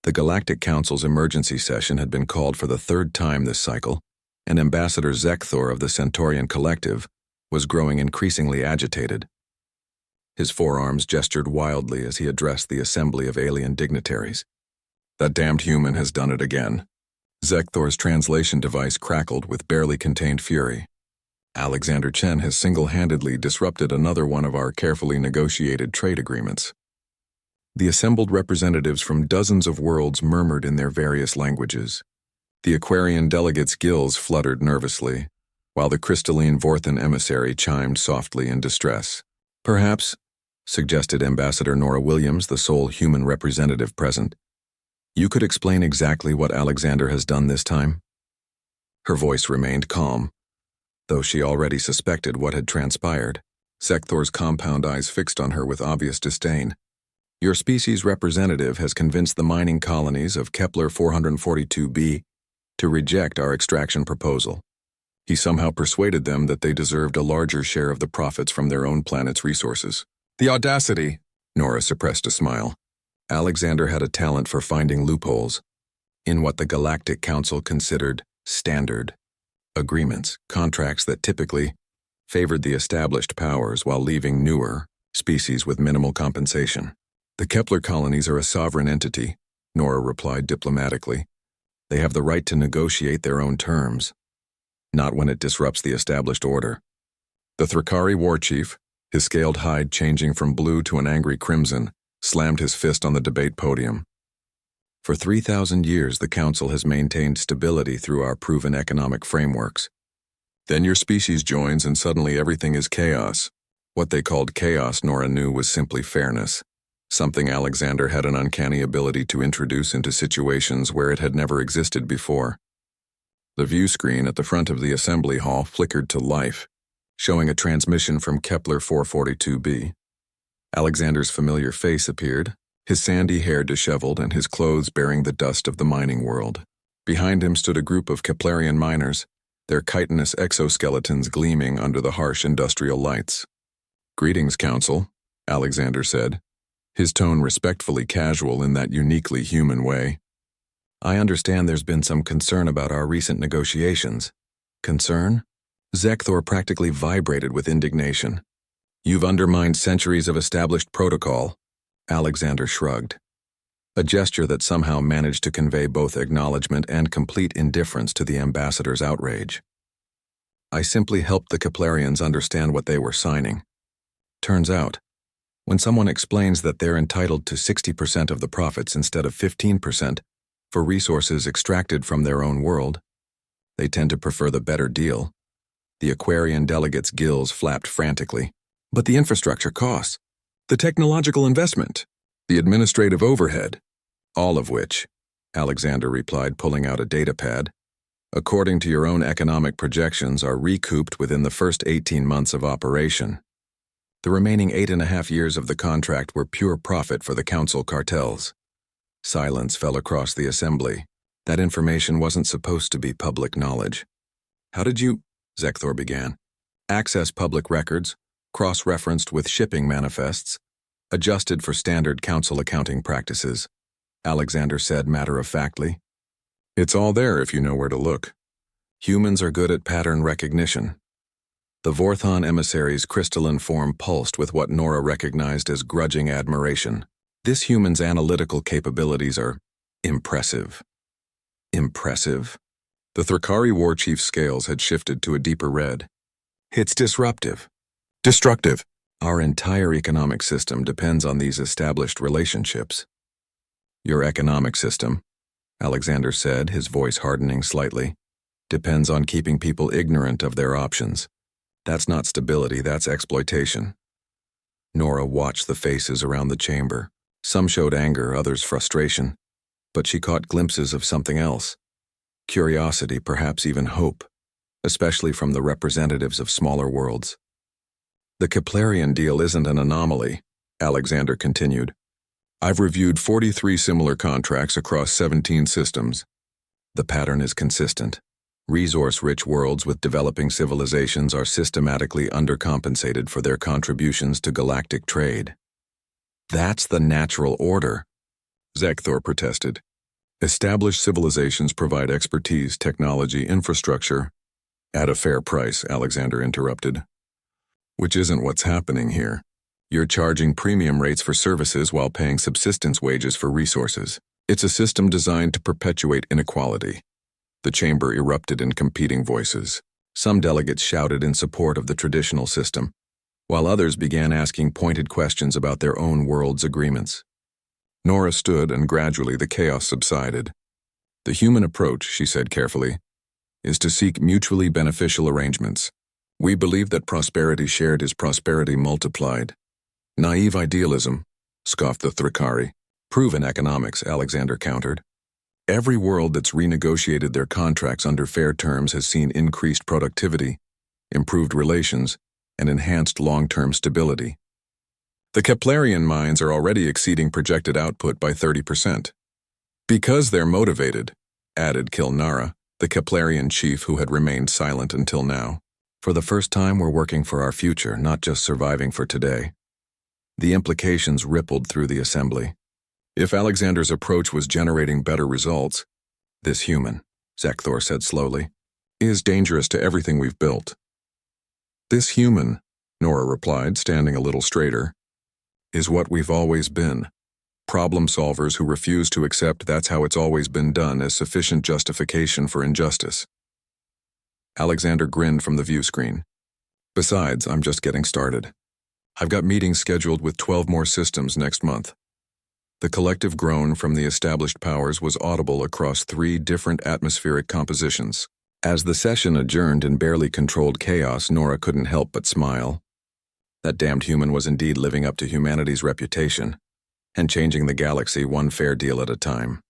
The Galactic Council's emergency session had been called for the third time this cycle, and Ambassador Zekthor of the Centaurian Collective was growing increasingly agitated. His forearms gestured wildly as he addressed the assembly of alien dignitaries. "That damned human has done it again." Zekthor's translation device crackled with barely contained fury. "Alexander Chen has single-handedly disrupted another one of our carefully negotiated trade agreements." The assembled representatives from dozens of worlds murmured in their various languages. The Aquarian delegate's gills fluttered nervously, while the crystalline Vorthan emissary chimed softly in distress. "Perhaps," suggested Ambassador Nora Williams, the sole human representative present, "you could explain exactly what Alexander has done this time?" Her voice remained calm, though she already suspected what had transpired. Zekthor's compound eyes fixed on her with obvious disdain. "Your species' representative has convinced the mining colonies of Kepler 442b to reject our extraction proposal. He somehow persuaded them that they deserved a larger share of the profits from their own planet's resources." "The audacity!" Nora suppressed a smile. Alexander had a talent for finding loopholes in what the Galactic Council considered standard agreements, contracts that typically favored the established powers while leaving newer species with minimal compensation. "The Kepler colonies are a sovereign entity," Nora replied diplomatically. "They have the right to negotiate their own terms, not when it disrupts the established order." The Thrakari war chief, his scaled hide changing from blue to an angry crimson, slammed his fist on the debate podium. "For 3,000 years, the Council has maintained stability through our proven economic frameworks. Then your species joins and suddenly everything is chaos." What they called chaos, Nora knew, was simply fairness, something Alexander had an uncanny ability to introduce into situations where it had never existed before. The view screen at the front of the assembly hall flickered to life, showing a transmission from Kepler 442b. Alexander's familiar face appeared, his sandy hair disheveled and his clothes bearing the dust of the mining world. Behind him stood a group of Keplerian miners, their chitinous exoskeletons gleaming under the harsh industrial lights. "Greetings, Council," Alexander said, his tone respectfully casual in that uniquely human way. "I understand there's been some concern about our recent negotiations." "Concern?" Zekthor practically vibrated with indignation. "You've undermined centuries of established protocol." Alexander shrugged, a gesture that somehow managed to convey both acknowledgement and complete indifference to the ambassador's outrage. "I simply helped the Keplerians understand what they were signing. Turns out, when someone explains that they're entitled to 60% of the profits instead of 15% for resources extracted from their own world, they tend to prefer the better deal." The Aquarian delegate's gills flapped frantically. "But the infrastructure costs, the technological investment, the administrative overhead." "All of which," Alexander replied, pulling out a data pad, "according to your own economic projections, are recouped within the first 18 months of operation. The remaining 8.5 years of the contract were pure profit for the Council cartels." Silence fell across the assembly. That information wasn't supposed to be public knowledge. "How did you," Zekthor began, "access public records, cross-referenced with shipping manifests, adjusted for standard Council accounting practices," Alexander said matter-of-factly. "It's all there if you know where to look. Humans are good at pattern recognition." The Vorthan emissary's crystalline form pulsed with what Nora recognized as grudging admiration. "This human's analytical capabilities are impressive." "Impressive?" The Thrakari war chief's scales had shifted to a deeper red. "It's disruptive. Destructive. Our entire economic system depends on these established relationships." "Your economic system," Alexander said, his voice hardening slightly, "depends on keeping people ignorant of their options. That's not stability, that's exploitation." Nora watched the faces around the chamber. Some showed anger, others frustration, but she caught glimpses of something else. Curiosity, perhaps even hope, especially from the representatives of smaller worlds. "The Keplerian deal isn't an anomaly," Alexander continued. "I've reviewed 43 similar contracts across 17 systems. The pattern is consistent. Resource-rich worlds with developing civilizations are systematically undercompensated for their contributions to galactic trade." "That's the natural order," Zekthor protested. Established civilizations provide expertise, technology, infrastructure, at a fair price, Alexander interrupted. Which isn't what's happening here. You're charging premium rates for services while paying subsistence wages for resources. It's a system designed to perpetuate inequality. The chamber erupted in competing voices. Some delegates shouted in support of the traditional system, while others began asking pointed questions about their own world's agreements. Nora stood, and gradually the chaos subsided. The human approach, she said carefully, is to seek mutually beneficial arrangements. We believe that prosperity shared is prosperity multiplied. Naive idealism, scoffed the Thrakari. Proven economics, Alexander countered. Every world that's renegotiated their contracts under fair terms has seen increased productivity, improved relations, and enhanced long-term stability. The Keplerian mines are already exceeding projected output by 30%. Because they're motivated, added Kilnara, the Keplerian chief who had remained silent until now. For the first time, we're working for our future, not just surviving for today. The implications rippled through the assembly. If Alexander's approach was generating better results, this human, Zekthor said slowly, is dangerous to everything we've built. This human, Nora replied, standing a little straighter, is what we've always been. Problem solvers who refuse to accept that's how it's always been done as sufficient justification for injustice. Alexander grinned from the view screen. Besides, I'm just getting started. I've got meetings scheduled with 12 more systems next month. The collective groan from the established powers was audible across 3 different atmospheric compositions. As the session adjourned in barely controlled chaos, Nora couldn't help but smile. That damned human was indeed living up to humanity's reputation, and changing the galaxy one fair deal at a time.